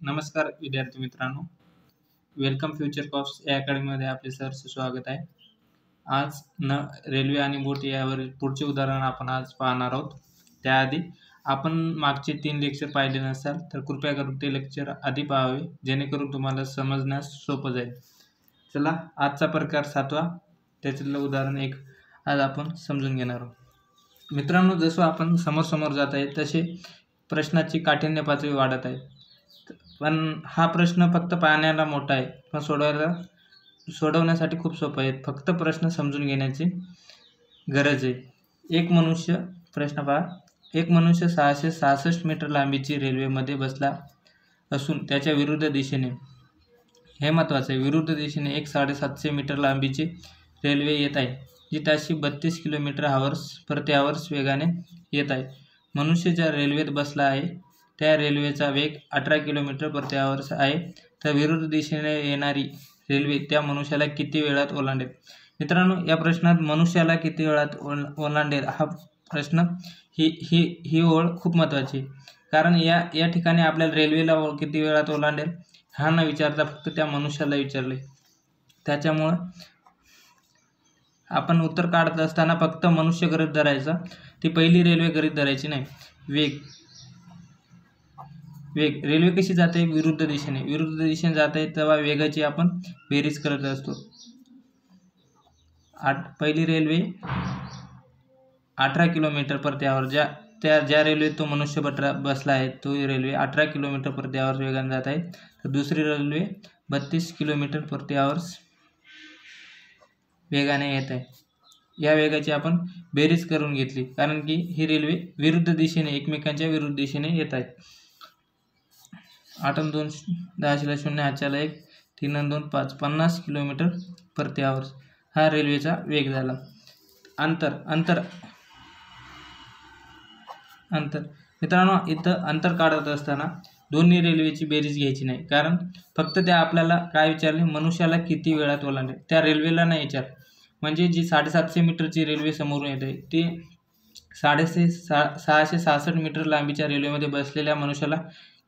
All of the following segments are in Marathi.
नमस्कार विद्यार्थी मित्रांनो, वेलकम फ्युचर कॉप्स या अकॅडमीमध्ये आपले सहर्ष स्वागत आहे. आज रेल्वे आणि बोट यावर पुढचे उदाहरण आपण आज पाहणार आहोत. त्याआधी आपण मागचे 3 लेक्चर पाहिले नसाल तर कृपया करून ते लेक्चर आधी पाहावे, जेणेकरून तुम्हाला समजण्यास सोपं जाईल. चला, आजचा प्रकार 7वा, त्याच्यातलं उदाहरण 1 आज आपण समजून घेणार आहोत. मित्रांनो, जसं आपण समोर जात आहे तसे प्रश्नाची काठिण्य पातळी वाढत आहे. पण हा प्रश्न फक्त पाहण्याला मोठा आहे, पण सोडवण्यासाठी खूप सोपा आहे. फक्त प्रश्न समजून घेण्याची गरज आहे. प्रश्न पहा. एक मनुष्य 666 मीटर लांबीची रेल्वेमध्ये बसला असून त्याच्या विरुद्ध दिशेने, हे महत्त्वाचं आहे, विरुद्ध दिशेने एक 750 मीटर लांबीची रेल्वे येत आहे, जी ताशी 32 किलोमीटर प्रति आवर्स वेगाने येत आहे. मनुष्य ज्या रेल्वेत बसला आहे त्या रेल्वेचा वेग 18 किलोमीटर प्रति आवर्स आहे. तर विरुद्ध दिशेने येणारी रेल्वे त्या मनुष्याला किती वेळात ओलांडेल? मित्रांनो, या प्रश्नात मनुष्याला किती वेळात ओलांडेल हा प्रश्न, ही ओळ खूप महत्त्वाची आहे. कारण या ठिकाणी आपल्याला रेल्वेला किती वेळात ओलांडेल हा न विचारता फक्त त्या मनुष्याला विचारले. त्याच्यामुळं आपण उत्तर काढत असताना फक्त मनुष्य गृहीत धरायचा, ती पहिली रेल्वे गृहीत धरायची नाही. वेग रेल्वे कशी जाते? विरुद्ध दिशेने जाते, तेव्हा वेगाची आपण बेरीज करत असतो. पहिली रेल्वे 18 किलोमीटर प्रति आवर, ज्या रेल्वेत तो मनुष्य बसला आहे तो रेल्वे 18 किलोमीटर प्रति आवर्स वेगाने जात आहे. तर दुसरी रेल्वे 32 किलोमीटर प्रति आवर्स वेगाने येत आहे. या वेगाची आपण बेरीज करून घेतली, कारण की ही रेल्वे विरुद्ध दिशेने, एकमेकांच्या विरुद्ध दिशेने येत आहे. 8 आणि 2 10 0 हातच्याला 1 3 आणि 2 5 50 किलोमीटर प्रति आवर्स हा रेल्वेचा वेग झाला. अंतर मित्रांनो, इथं अंतर काढत असताना दोन्ही रेल्वेची बेरीज घ्यायची नाही, कारण फक्त त्या आपल्याला काय विचारले, मनुष्याला किती वेळात ओलांडेल, त्या रेल्वेला नाही विचार. म्हणजे जी 750 मीटरची रेल्वे समोरून येते ती 666 मीटर लांबीच्या रेल्वेमध्ये बसलेल्या मनुष्याला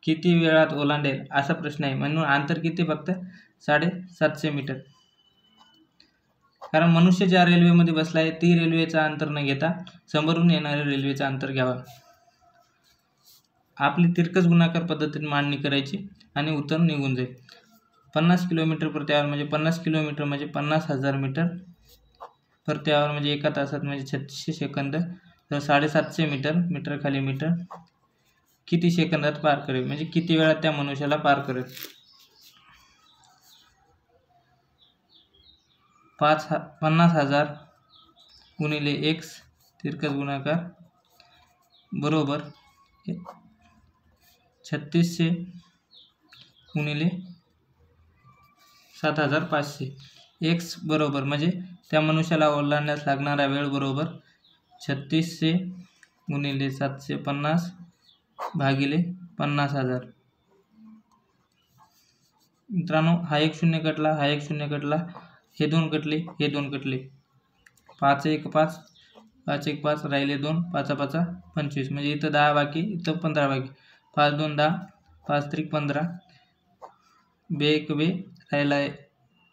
किती वेळात ओलांडेल असा प्रश्न आहे. म्हणून अंतर किती? फक्त 750 मीटर. कारण मनुष्य ज्या रेल्वेमध्ये बसला आहे ती रेल्वेचा अंतर न घेता समोरून येणाऱ्या रेल्वेचा अंतर घ्यावा. आपली तिरकस गुणाकार पद्धतीने मांडणी करायची आणि उत्तर निघून जाईल. 50 किलोमीटर प्रति आवर म्हणजे 50 किलोमीटर म्हणजे 50,000 मीटर प्रति आवर म्हणजे एका तासात म्हणजे 3600 सेकंद. तर 750 मीटर खाली मीटर किती सेकंदात पार करेल, म्हणजे किती वेळात त्या मनुष्याला पार करेल. 50,000 गुणिले x तिरकस गुणाकार बरोबर 3600 गुणिले 7500. x बरोबर म्हणजे त्या मनुष्याला ओलांडण्यास लागणारा वेळ बरोबर 3600 गुणिले 750 भागिले 50,000. मित्रांनो, हा 1 0 कटला, हा 1 0 कटला, हे 2 कटले, हे 2 कटले. 5 1 5 5 1 5 राहिले 2, 5 5 25, म्हणजे इथं 10 बाकी, इथं 15 बाकी. 5 2 10, 5 3 15, 2 1 2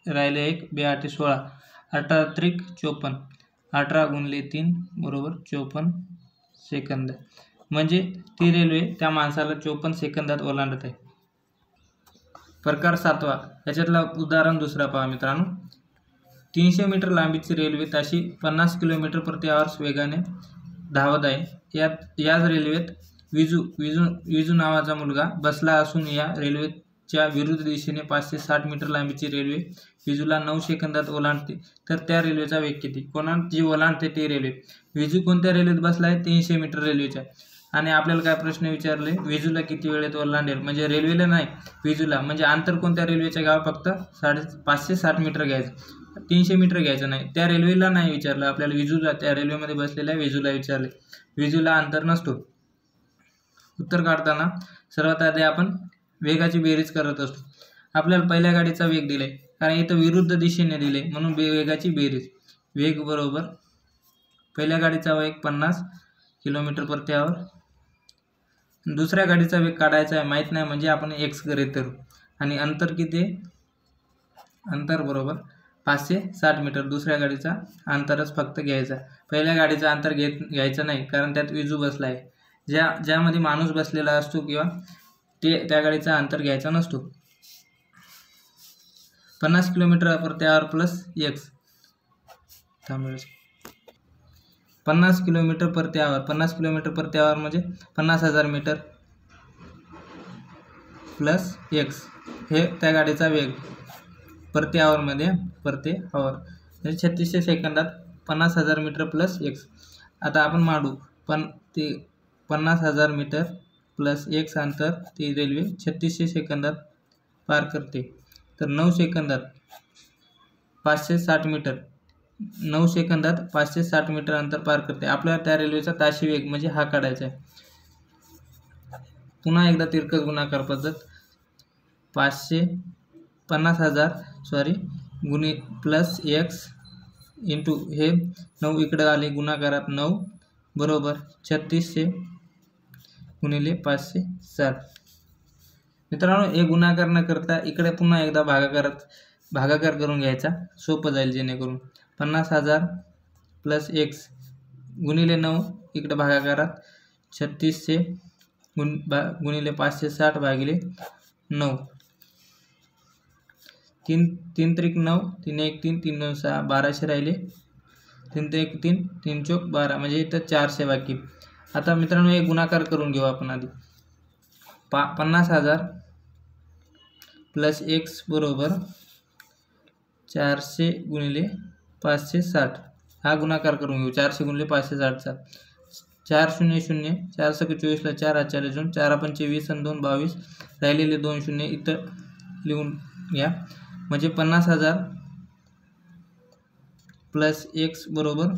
राहिले 1, 2 8 16, 18 3 54, 18 गुणिले 3 बरोबर 54 सेकंद. म्हणजे ती रेल्वे त्या माणसाला 54 सेकंदात ओलांडत आहे. प्रकार 7वा, याच्यातला उदाहरण 2 पहा. मित्रांनो, 300 मीटर लांबीची रेल्वे ताशी 50 किलोमीटर प्रति आवर्स वेगाने धावत आहे. याच रेल्वेत विजू नावाचा मुलगा बसला असून या रेल्वेच्या विरुद्ध दिशेने 560 मीटर लांबीची रेल्वे विजूला 9 सेकंदात ओलांडते. तर त्या रेल्वेचा वेग किती? जी ओलांडते ती रेल्वे. विजू कोणत्या रेल्वेत बसला आहे? 300 मीटर रेल्वेच्या. आणि आपल्याला काय प्रश्न विचारले, विजूला किती वेळेत ओलांडेल, म्हणजे रेल्वेला नाही, विजूला. म्हणजे अंतर कोणत्या रेल्वेच्या घ्यावं? फक्त 560 मीटर घ्यायचं, 300 मीटर घ्यायचं नाही. त्या रेल्वेला नाही विचारलं आपल्याला, विजूला, त्या रेल्वेमध्ये बसलेल्या विजूला विचारले. विजूला अंतर नसतो. उत्तर काढताना सर्वात आधी आपण वेगाची बेरीज करत असतो. आपल्याला पहिल्या गाडीचा वेग दिलाय, कारण इथं विरुद्ध दिशेने दिले म्हणून वेगाची बेरीज. वेग बरोबर पहिल्या गाडीचा वेग 50 किलोमीटर प्रति आवर दुसऱ्या गाडीचा वेग काढायचा आहे माहीत नाही म्हणजे आपण एक्स गृहीत धरू आणि अंतर किती आहे, अंतर बरोबर 560 मीटर. दुसऱ्या गाडीचा अंतरच फक्त घ्यायचा, पहिल्या गाडीचा अंतर घ्यायचं नाही कारण त्यात विजू बसला आहे. ज्यामध्ये माणूस बसलेला असतो किंवा त्या गाडीचा अंतर घ्यायचा नसतो. 50 किलोमीटर प्रति आवर प्लस एक्स 50 किलोमीटर प्रति आवर. 50 किलोमीटर प्रति आवर म्हणजे 50,000 मीटर प्लस एक्स हे त्या गाडीचा वेग प्रति आवरमध्ये, प्रति आवर म्हणजे 3600 सेकंदात 50,000 मीटर प्लस एक्स. आता आपण मांडू ते 50,000 मीटर प्लस एक्स अंतर ती रेल्वे 3600 सेकंदात पार करते. तर 9 सेकंदात 560 मीटर 9 सेकंदात 560 मीटर अंतर पार करते. आपल्याला त्या रेल्वेचा ताशी वेग म्हणजे हा काढायचा आहे. पुन्हा एकदा तिरकस गुणाकार पद्धत 50,000 गुणी प्लस एक्स इंटू हे 9 इकडे आले गुणाकारात 9 बरोबर 3600 गुणिले 560. मित्रांनो हे गुणाकार न करता इकडे पुन्हा एकदा भागाकार करून घ्यायचा, सोपं जाईल जेणेकरून 50,000 प्लस एक्स गुणिले 9 इकडे भागाकारात 3600 गुणिले 560 भागिले 9. 3 त्रिक 9 3 1 3 3 2 6 1200 राहिले. 3 1 3 3 चौक 12 म्हणजे इथं 400 बाकी. आता मित्रांनो हे गुणाकार करून घेऊ आपण आधी. 50,000 प्लस एक्स बरोबर 400 गुणिले 560 हा गुणाकार करून घेऊ. 400 गुणिले 560चा 4 0 0 4 × 24 ला 4 हात 4 4 5 20 आणि 2 22 राहिलेले 2 शून्य इथं लिहून घ्या. म्हणजे 50,000 प्लस एक्स बरोबर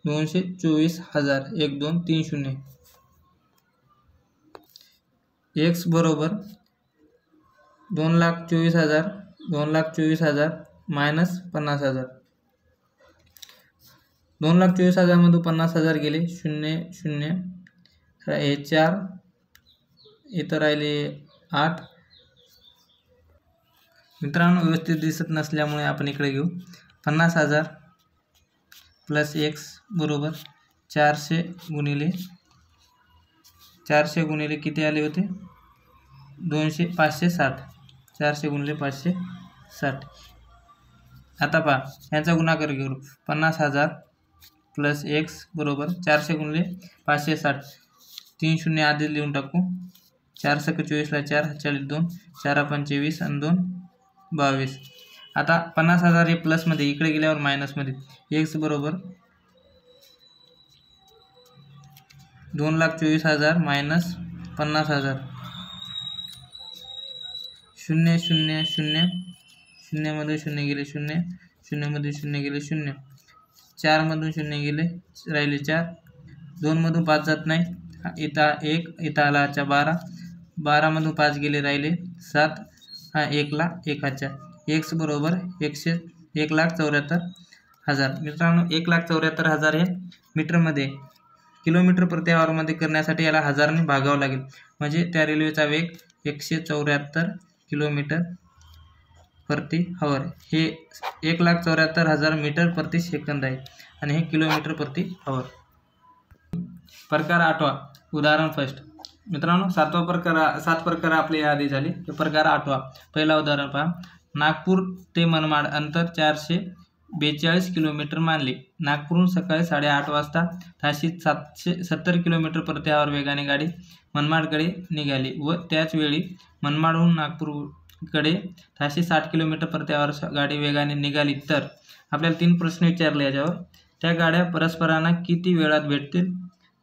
224,000 1 2 3 0. एक्स बरोबर 2,24,000 मायनस 50,000. 2,24,000 मधून 50,000 गेले 0 0 हे 4 इथं राहिले 8. मित्रांनो व्यवस्थित दिसत नसल्यामुळे आपण इकडे घेऊ. 50,000 प्लस एक्स बरोबर 400 गुणिले किती आले होते 560. 400 गुणिले 560. आता पहा याचा गुणाकार घेऊ. 50,000 प्लस एक्स बरोबर 400 गुणिले 560 3 शून्य आधी लिहून टाकू. 4 × 24 ला 4 40 2 4 5 20 आणि 2 22. आता 50,000 हे प्लसमध्ये इकडे गेल्यावर मायनसमध्ये. एक्स बरोबर 2,24,000 मायनस 50,000 0 0 0 0 मधून 0 गेले 0 0 मधून 0 गेले 0 4 मधून 0 गेले राहिले 4 2 मधून 5 जात नाही इथं 1 इथं आला 12 12 मधून 5 गेले राहिले 7 हा 1 ला 1 हातच्या. एक्स बरोबर 1,74,000. मित्रांनो 1,74,000 हे मीटरमध्ये किलोमीटर प्रति आवरमध्ये करण्यासाठी याला 1000 ने भागावं लागेल. म्हणजे त्या रेल्वेचा वेग 174 किलोमीटर प्रति आवर. हे 1,74,000 मीटर प्रति सेकंद आहे आणि हे किलोमीटर प्रति आवर. प्रकार 8वा उदाहरण फर्स्ट. मित्रांनो 7 प्रकार आपले आधी झाले. प्रकार 8वा पहिला उदाहरण पहा. नागपूर ते मनमाड अंतर 442 किलोमीटर मानले. नागपूरहून सकाळी 8:30 वाजता ताशी 770 किलोमीटर प्रति आवर वेगाने गाडी मनमाडकडे निघाली व त्याच वेळी मनमाडहून नागपूरकडे ताशी 60 किलोमीटर प्रति आवर गाडी वेगाने निघाली तर आपल्याला 3 प्रश्न विचारले याच्यावर. त्या गाड्या परस्परांना किती वेळात भेटतील.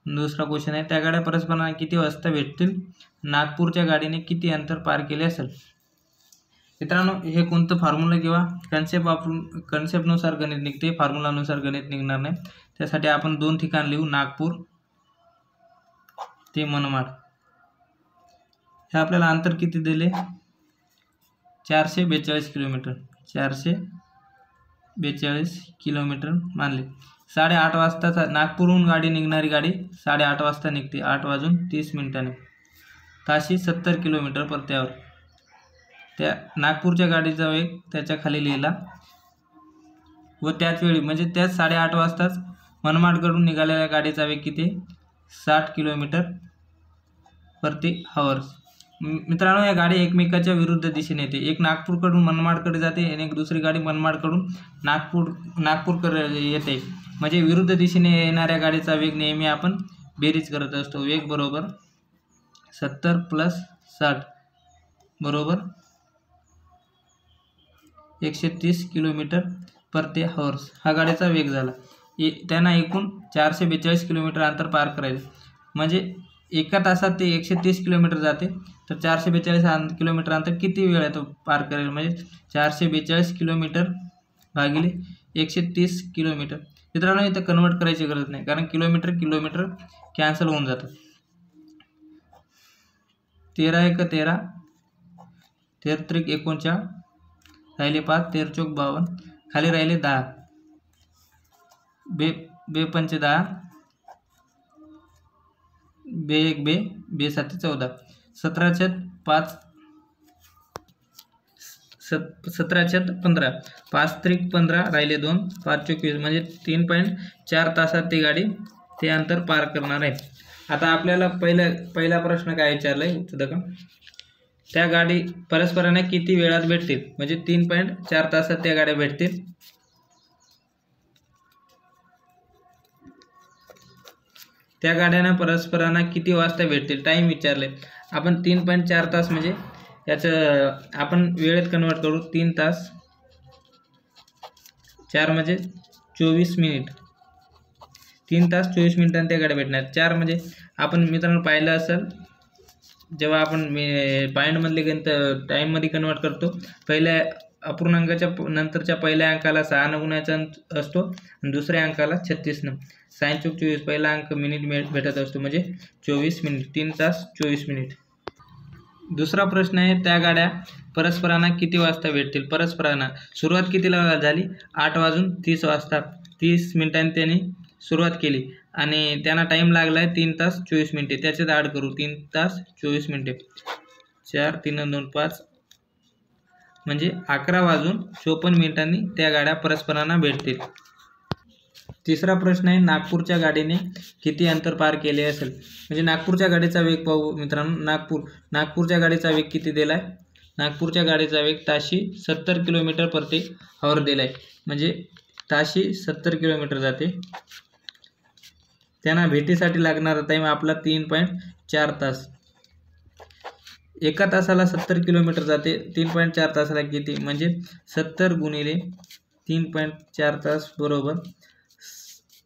दुसरा क्वेश्चन आहे त्या गाड्या परस्परांना किती वाजता भेटतील. नागपूरच्या गाडीने किती अंतर पार केले असेल. मित्रांनो हे कोणतं फॉर्म्युला किंवा कन्सेप्टनुसार गणित निघते, फॉर्म्युलानुसार गणित निघणार नाही. त्यासाठी आपण 2 ठिकाण लिहू. नागपूर ते मनमाड हे आपल्याला अंतर किती दिले 442 किलोमीटर. 442 किलोमीटर मानले. 8:30 वाजताचा नागपूरहून गाडी निघणारी गाडी 8:30 वाजता निघते, 8:30 ताशी 70 किलोमीटर प्रति आवर. त्या नागपूरच्या गाडीचा वेग त्याच्या खाली लिहिला व त्याच वेळी म्हणजे त्याच 8:30 वाजताच मनमाडकडून निघालेल्या गाडीचा वेग किती? 60 किलोमीटर प्रति आवर. मित्रांनो, या गाडी एकमेकाच्या विरुद्ध दिशेने येते. एक नागपूरकडून मनमाडकडे जाते आणि एक दुसरी गाडी मनमाडकडून नागपूरकडे येते. म्हणजे विरुद्ध दिशेने येणाऱ्या गाडीचा वेग नेहमी आपण बेरीज करत असतो. वेग बरोबर 70 + 60 बरोबर 130 किलोमीटर प्रति आवर हा गाडीचा वेग झाला. त्यांना एकूण 442 किलोमीटर अंतर पार करायचे. म्हणजे एका तासात ते 130 किलोमीटर जाते, तर 442 किलोमीटर अंतर किती वेळात पार करेल? म्हणजे 442 किलोमीटर भागिले 130 किलोमीटर. मित्रांनो, इथं कन्वर्ट करायची गरज नाही, कारण किलोमीटर कॅन्सल होऊन जातात. 13 × 13 13 × 39 राहिले 5, 13 × 4 52, खाली राहिले 10, बे 5 10, बे 1 बे 7 14, 17/5 17/15, 5 × 15 राहिले 2, 5 × 24 म्हणजे 3.4 तासात ती गाडी ते अंतर पार करणार आहे. आता आपल्याला पहिला प्रश्न काय विचारलाय का? त्या गाडी परस्परांना किती वेळात भेटतील? म्हणजे 3.4 तासात त्या गाड्या भेटतील. त्या गाड्यांना परस्परांना किती वाजता भेटतील? टाइम विचारले आपण. 3.4 तास म्हणजे याचं आपण वेळेत कन्वर्ट करू. 3 तास 4 म्हणजे 24 मिनिट. 3 तास 24 मिनिटांनी त्या गाड्या भेटणार. 4 म्हणजे आपण मित्रांनो पाहिलं असेल, जेव्हा आपण पॉईंटमधले गणित टाईममध्ये कन्वर्ट करतो, पहिल्या अपूर्णांकाच्या नंतरच्या पहिल्या अंकाला 6 न गुणायचा असतो आणि दुसऱ्या अंकाला 36 न. 6 × 24 पहिला अंक मिनिट भेटत असतो, म्हणजे 24 मिनिट. 3 तास 24 मिनिट. दुसरा प्रश्न आहे, त्या गाड्या परस्परांना किती वाजता भेटतील? परस्परांना सुरुवात कितीला झाली? 8:30 वाजता 30 मिनिटांनी त्यांनी सुरुवात केली आणि त्यांना टाईम लागला आहे 3 तास 24 मिनिटे. त्याच्यात ॲड करू 3 तास 24 मिनिटे. 4 3 2 5 म्हणजे 11:54 मिनिटांनी त्या गाड्या परस्परांना भेटतील. तिसरा प्रश्न आहे, नागपूरच्या गाडीने किती अंतर पार केले असेल? म्हणजे नागपूरच्या गाडीचा वेग पाहू मित्रांनो. नागपूरच्या गाडीचा वेग किती दिला आहे? नागपूरच्या गाडीचा वेग ताशी 70 किलोमीटर प्रति आवर दिला आहे. म्हणजे ताशी 70 किलोमीटर जाते. त्यांना भेटीसाठी लागणारा टाईम आपला 3.4 तास. एका तासाला 70 किलोमीटर जाते. 3.4 तासाला किती? म्हणजे 70 × 3.4 तास बरोबर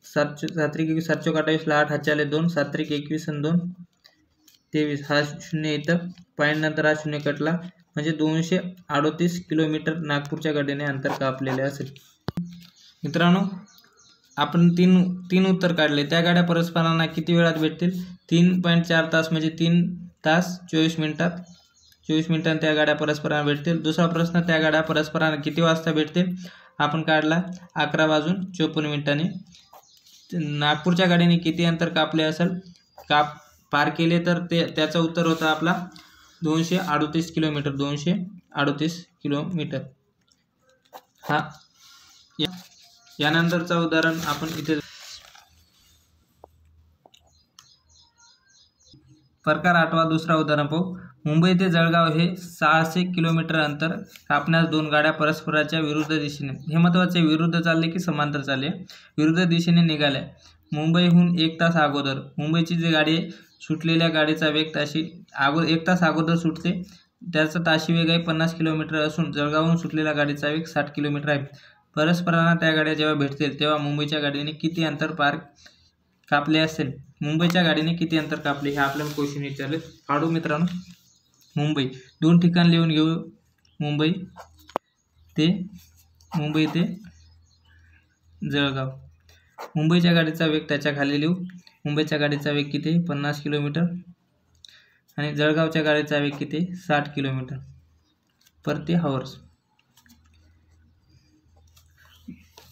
7 7 28 8 हातच्याले 2, 7 21 आणि 2 23. हा 0 इथं पॉईंट नंतर हा 0 कटला, म्हणजे 238 किलोमीटर नागपूरच्या गाडीने अंतर कापलेले असेल. मित्रांनो, आपण तीन उत्तर काढले. त्या गाड्या परस्परांना किती वेळात भेटतील? 3.4 तास म्हणजे 3 तास 24 मिनिटांनी त्या गाड्या परस्परांना भेटतील. दुसरा प्रश्न, त्या गाड्या परस्परांना किती वाजता भेटतील? आपण काढला 11:54 मिनिटांनी. नागपूरच्या गाडीने किती अंतर कापले असेल, पार केले, तर त्याचं उत्तर होतं आपला 238 किलोमीटर. 238 किलोमीटर. हा यानंतरचं उदाहरण आपण इथे प्रकार 8वा दुसरा उदाहरण पाहू. मुंबई ते जळगाव हे 600 किलोमीटर अंतर कापण्यास 2 गाड्या परस्पराच्या विरुद्ध दिशेने, हे महत्त्वाचे, विरुद्ध चालले की समांतर चालले, विरुद्ध दिशेने निघाल्या. मुंबईहून 1 तास अगोदर. मुंबईची जी गाडी आहे, सुटलेल्या गाडीचा वेग ताशी 1 तास अगोदर सुटते, त्याचा ताशी वेग आहे 50 किलोमीटर असून जळगावहून सुटलेल्या गाडीचा वेग 60 किलोमीटर आहे. परस्परांना त्या गाड्या जेव्हा भेटतील तेव्हा मुंबईच्या गाडीने किती अंतर पार कापले असेल? मुंबईच्या गाडीने किती अंतर कापले हे आपल्याला क्वेश्चन विचारले. काढू मित्रांनो. मुंबई 2 ठिकाण लिहून घेऊ. मुंबई ते जळगाव. मुंबईच्या गाडीचा वेग त्याच्या खाली लिहू. मुंबईच्या गाडीचा वेग किती? 50 किलोमीटर आणि जळगावच्या गाडीचा वेग किती? 60 किलोमीटर प्रति आवर.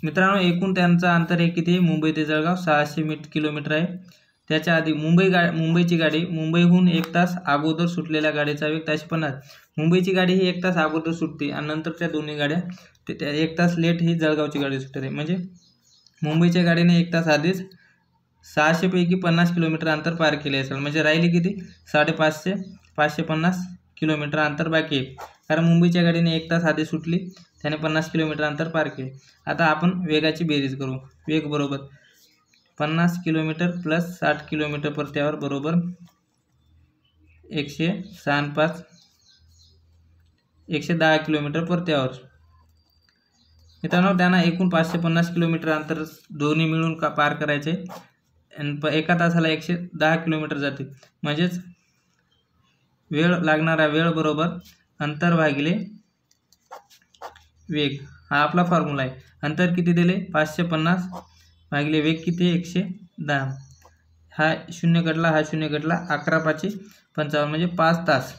मित्रांनो एकूण त्यांचं अंतर हे किती आहे, मुंबई ते जळगाव 600 किलोमीटर आहे. त्याच्या आधी मुंबईची गाडी मुंबईहून 1 तास अगोदर सुटलेल्या गाडीचा वेग 350. मुंबईची गाडी ही 1 तास अगोदर सुटते आणि नंतरच्या दोन्ही गाड्या त्या 1 तास लेट ही जळगावची गाडी सुटते. म्हणजे मुंबईच्या गाडीने 1 तास आधीच 600 पैकी 50 किलोमीटर अंतर पार केले असेल. म्हणजे राहिली किती, 550 किलोमीटर अंतर बाकी आहे. कारण मुंबईच्या गाडीने 1 तास आधी सुटली, त्याने 50 किलोमीटर अंतर पार केले. आता आपण वेगाची बेरीज करू. वेग बरोबर 50 किलोमीटर प्लस 60 किलोमीटर प्रति आवर बरोबर 110 किलोमीटर प्रति आवर. मित्रांनो त्यांना एकूण 550 किलोमीटर अंतर दोन्ही मिळून पार करायचे आणि एका तासाला 110 किलोमीटर जाते. म्हणजेच लागणारा वेळ बरोबर अंतर भागिले वेग, हा आपला फॉर्म्युला आहे. अंतर किती दिले, 550 भागिले वेग किती आहे, 110. हा 0 कटला, हा 0 कटला, 11×5=55 म्हणजे 5 तास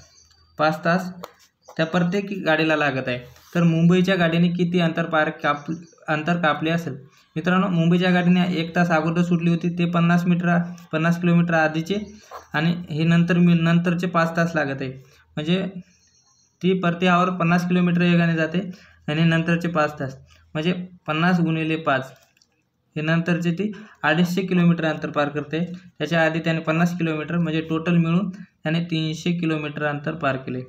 त्या प्रत्येक गाडीला लागत आहे. तर मुंबईच्या गाडीने किती अंतर कापले असेल. मित्रांनो मुंबईच्या गाडीने 1 तास अगोदर सुटली होती, ते 50 किलोमीटर आधीचे आणि हे नंतरचे 5 तास लागत आहे. म्हणजे ती प्रति आवर 50 किलोमीटर वेगाने जाते आणि नंतरचे 5 तास म्हणजे 50 × 5 हे नंतरचे ती 250 किलोमीटर अंतर पार करते. त्याच्या आधी त्याने 50 किलोमीटर म्हणजे टोटल मिळून त्याने 300 किलोमीटर अंतर पार केले.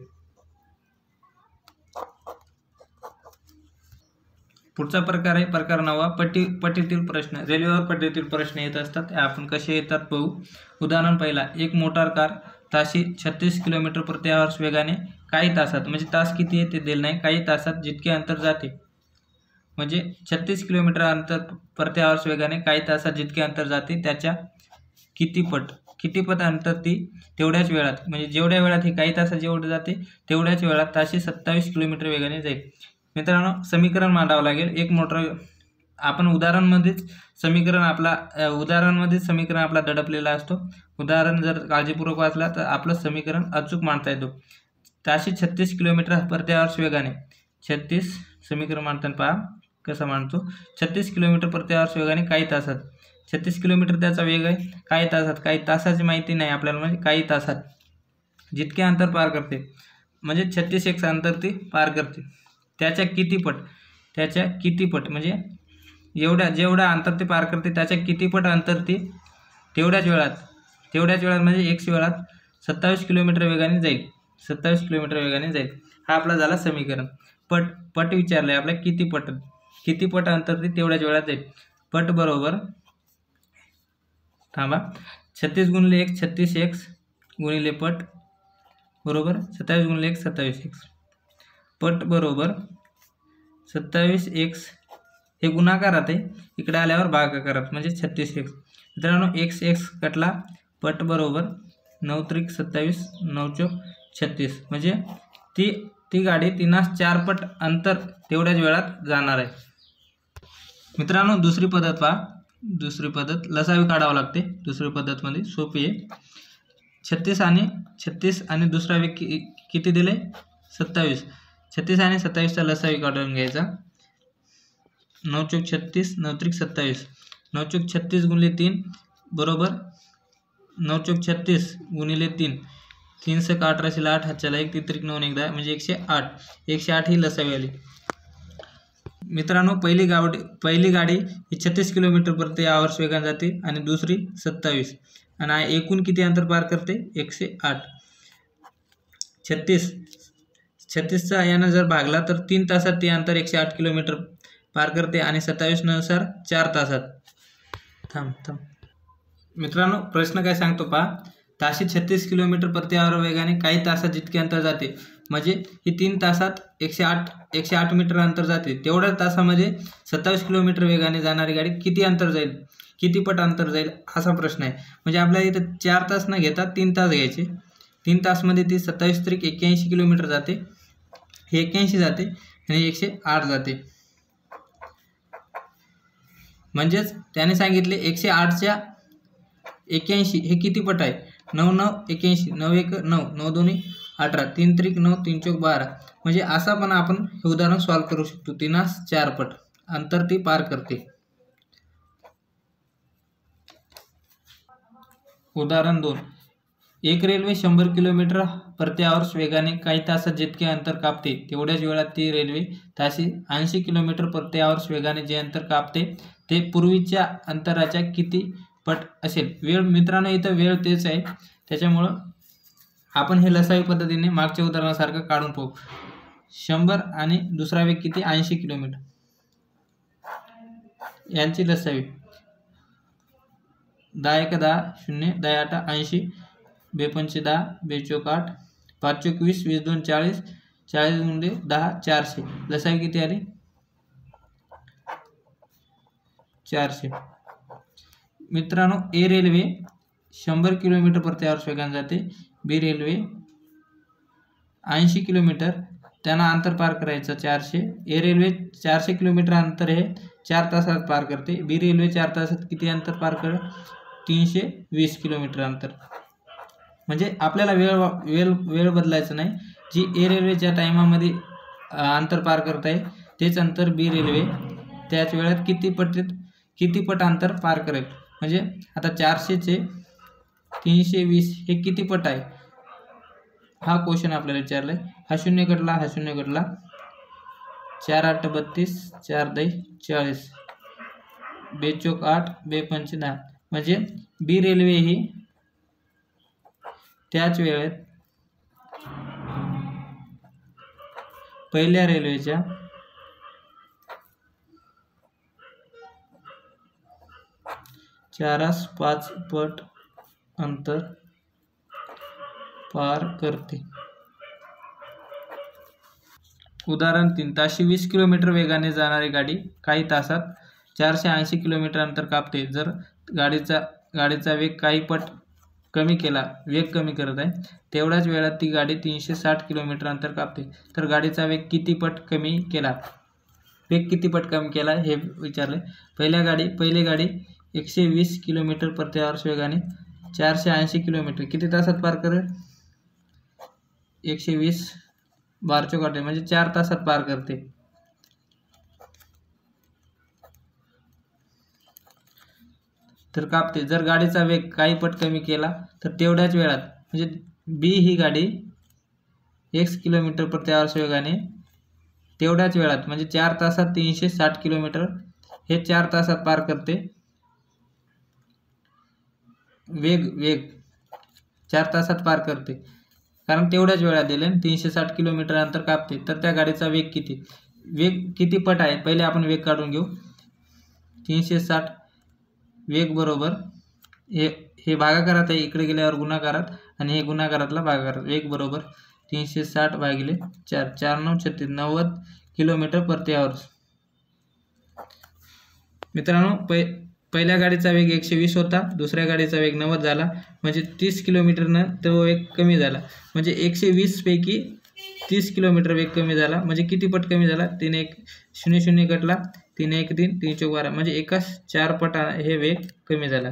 पुढचा प्रकार आहे प्रकार 9. पट्टीतील प्रश्न. रेल्वेवर पट्टीतील प्रश्न येत असतात, आपण कसे येतात पाहू. उदाहरण पहिला, एक मोटार कार ताशी 36 किलोमीटर प्रति आवर वेगाने काही तासात, म्हणजे तास किती आहे ते दिले नाही, काही तासात जितके अंतर जाते, म्हणजे 36 किलोमीटर अंतर प्रति आवर वेगाने काही तासात जितके अंतर जाते त्याच्या किती पट अंतर ती तेवढ्याच वेळात, म्हणजे जेवढ्या वेळात हे काही तासात जेवढे जाते तेवढ्याच वेळात ताशी 27 किलोमीटर वेगाने जाईल. मित्रांनो समीकरण मांडावं लागेल. एक मोटर आपण उदाहरणमध्येच समीकरण आपला दडपलेला असतो. उदाहरण जर काळजीपूर्वक वाचला तर आपलं समीकरण अचूक मांडता येतो. ताशी 36 किलोमीटर प्रति आवर वेगाने 36 समीकरण मांडताना पहा कसं मांडतो. 36 किलोमीटर प्रति आवर वेगाने काही तासात, 36 किलोमीटर त्याचा वेग आहे, काही तासाची माहिती नाही आपल्याला, म्हणजे काही तासात जितके अंतर पार करते, म्हणजे 36x अंतर ती पार करते, त्याच्या किती पट म्हणजे जेवढा अंतर ते पार करते त्याच्या किती पट अंतर ती तेवढ्याच वेळात म्हणजे 1 वेळात 27 किलोमीटर वेगाने जाईल. 27 किलोमीटर वेगाने जाईल, हा आपला झाला समीकरण. पट विचारलं आहे आपल्या, किती पट अंतर ती तेवढ्याच वेळात जाईल. पट बरोबर 36 × 1 36x गुणिले पट बरोबर 27 × 1 27x. पट बरोबर 27x, हे गुणाकारात आहे, इकडे आल्यावर भागाकारात म्हणजे 36x. मित्रांनो x कटला, पट बरोबर 9×3=27 9×4=36, म्हणजे ती गाडी 3×4 पट अंतर तेवढ्याच वेळात जाणार आहे. मित्रांनो दुसरी पद्धत पहा. दुसरी पद्धत लसावी काढावं लागते. दुसरी पद्धतमध्ये सोपी आहे. 36 आणि दुसरा वेग किती दिले, 27. 36 आणि 27चा लसावी काढून घ्यायचा. 9×36 9×27 9×36 गुणिले 3 बरोबर 9×36 गुणिले 3 3×8=8 हातच्याला 1 3 9 1 10 म्हणजे 108 ही लसावी आली. मित्रांनो पहिली गाडी ही 36 किलोमीटर प्रति आवर वेगाने जाते आणि दुसरी 27 आणि एकूण किती अंतर पार करते, 108. 36चा यानं जर भागला तर 3 तासात ती अंतर 108 किलोमीटर पार करते आणि 27 नुसार 4 तासात. थांब मित्रांनो प्रश्न काय सांगतो पहा. ताशी 36 किलोमीटर प्रति आवर वेगाने काही तासात जितके अंतर जाते, म्हणजे ही 3 तासात 108 मीटर अंतर जाते, तेवढ्या तासामध्ये 27 किलोमीटर वेगाने जाणारी गाडी किती पट अंतर जाईल असा प्रश्न आहे. म्हणजे आपल्याला इथं 4 तास न घेता 3 तास घ्यायचे. 3 तासमध्ये ती 27 त्रिक 81 किलोमीटर जाते, हे 81 जाते आणि 108 जाते. म्हणजेच त्याने सांगितले 108च्या 81 हे किती पट आहे, 9×9=81 9×1=9 9×2=18 3×3=9 3×4=12. म्हणजे असा पण आपण हे उदाहरण सॉल्व्ह करू शकतो. 3×4 पट अंतर ती पार करते. उदाहरण 2. एक रेल्वे 100 किलोमीटर प्रति आवर्स वेगाने काही तासात जितके अंतर कापते तेवढ्याच वेळात ती रेल्वे ताशी 80 किलोमीटर प्रति आवर्स वेगाने जे अंतर कापते ते पूर्वीच्या अंतराच्या किती पट असेल. वेळ मित्रांनो, इथं वेळ तेच आहे, त्याच्यामुळं आपण हे लसावी पद्धतीने मागच्या उदाहरणासारखं काढून पाहू. 100 आणि दुसरा वेग किती 80 किलोमीटर, यांची लसावी. 10 1 10 0, 10 8 80, 2 5 10, 2 4 8, 5 4 20, 20 2 40, 40 गुणिले 10 400. लसावी किती आली 400. मित्रांनो, ए रेल्वे 100 किलोमीटर प्रति आवर्स वेगाने जाते, बी रेल्वे 80 किलोमीटर, त्यांना अंतर पार करायचं 400. ए रेल्वे 400 किलोमीटर अंतर हे 4 तासात पार करते, बी रेल्वे 4 तासात किती अंतर पार करेल 320 किलोमीटर अंतर. म्हणजे आपल्याला वेळ बदलायचं नाही. जी ए रेल्वेच्या टायमामध्ये अंतर पार करत आहे तेच अंतर बी रेल्वे त्याच वेळात किती पट अंतर पार करेल. म्हणजे आता 400चे 320 हे किती पट आहे हा क्वेश्चन आपल्याला विचारलाय. हा शून्य कटला, हा शून्य कटला, 4 8 32, 4 10 40, 2 4 8, 2 5 10. म्हणजे बी रेल्वे ही त्याच वेळेत पहिल्या रेल्वेच्या 4/5 पट अंतर पार करते. उदाहरण 3. ताशी 20 किलोमीटर वेगाने जाणारी गाडी काही तासात 480 किलोमीटर अंतर कापते. जर गाडीचा वेग काही पट कमी केला, वेग कमी करत आहे, तेवढ्याच वेळात ती गाडी 360 किलोमीटर अंतर कापते. तर गाडीचा वेग किती पट कमी केला, वेग किती पट कमी केला हे विचारले. पहिली गाडी 120 किलोमीटर प्रति आवर्स वेगाने 480 किलोमीटर किती तासात पार करेल 120 12 काटे म्हणजे 4 तासात पार करते. तर कापते. जर गाडीचा वेग काही पट कमी केला तर तेवढ्याच वेळात, म्हणजे बी ही गाडी 1 किलोमीटर प्रति आवर्स वेगाने तेवढ्याच वेळात म्हणजे 4 तासात 360 किलोमीटर हे 4 तासात पार करते. वेग 4 तासात पार करते कारण तेवढ्याच वेळात दिले 360 किलोमीटर अंतर कापते. तर त्या गाडीचा वेग किती पट आहे पहिले आपण वेग काढून घेऊ. 360 वेग बरोबर हे भागाकारात आहे, इकडे गेल्यावर गुणाकारात आणि हे गुणाकारातला भागाकारात. वेग बरोबर 360 भागिले 4, 4 9 36, 90 किलोमीटर प्रति आवर्स. मित्रांनो, पहिल्या गाडीचा वेग 120 होता, दुसऱ्या गाडीचा वेग 90 झाला, म्हणजे 30 किलोमीटरनं तो वेग कमी झाला. म्हणजे 120 पैकी 30 किलोमीटर वेग कमी झाला. म्हणजे किती पट कमी झाला 3 1 0 0 कटला, 3 1 3, 3 4 12, म्हणजे एकाच 4 पट हे वेग कमी झाला.